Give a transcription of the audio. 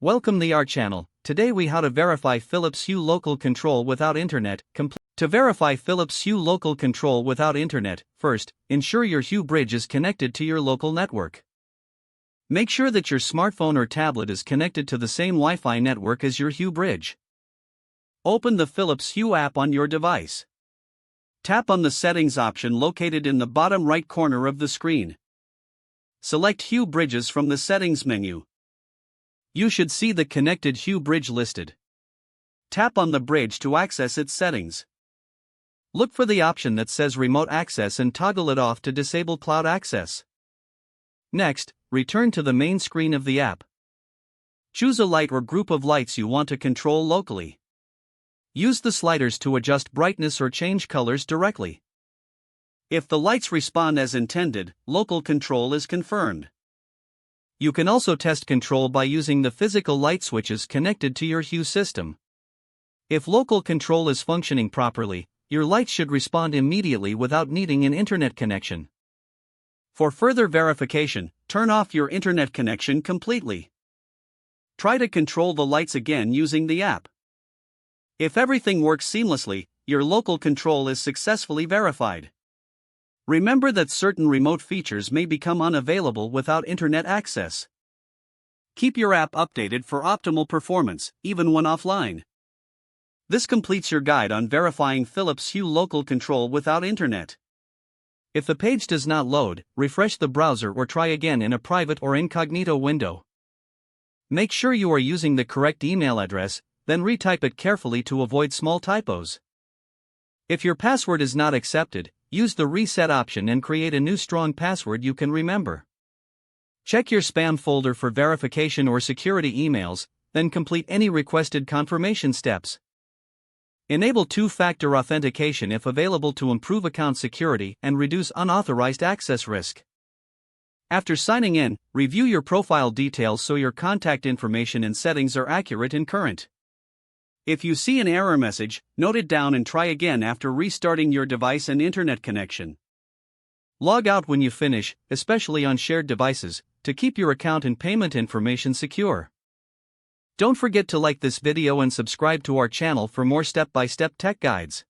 Welcome to our channel. Today we how to verify Philips Hue local control without internet. To verify Philips Hue local control without internet, first, ensure your Hue bridge is connected to your local network. Make sure that your smartphone or tablet is connected to the same Wi-Fi network as your Hue bridge. Open the Philips Hue app on your device. Tap on the settings option located in the bottom right corner of the screen. Select Hue bridges from the settings menu. You should see the connected Hue bridge listed. Tap on the bridge to access its settings. Look for the option that says Remote Access and toggle it off to disable cloud access. Next, return to the main screen of the app. Choose a light or group of lights you want to control locally. Use the sliders to adjust brightness or change colors directly. If the lights respond as intended, local control is confirmed. You can also test control by using the physical light switches connected to your Hue system. If local control is functioning properly, your lights should respond immediately without needing an internet connection. For further verification, turn off your internet connection completely. Try to control the lights again using the app. If everything works seamlessly, your local control is successfully verified. Remember that certain remote features may become unavailable without internet access. Keep your app updated for optimal performance, even when offline. This completes your guide on verifying Philips Hue local control without internet. If the page does not load, refresh the browser or try again in a private or incognito window. Make sure you are using the correct email address, then retype it carefully to avoid small typos. If your password is not accepted, use the reset option and create a new strong password you can remember. Check your spam folder for verification or security emails, then complete any requested confirmation steps. Enable two-factor authentication if available to improve account security and reduce unauthorized access risk. After signing in, review your profile details so your contact information and settings are accurate and current. If you see an error message, note it down and try again after restarting your device and internet connection. Log out when you finish, especially on shared devices, to keep your account and payment information secure. Don't forget to like this video and subscribe to our channel for more step-by-step tech guides.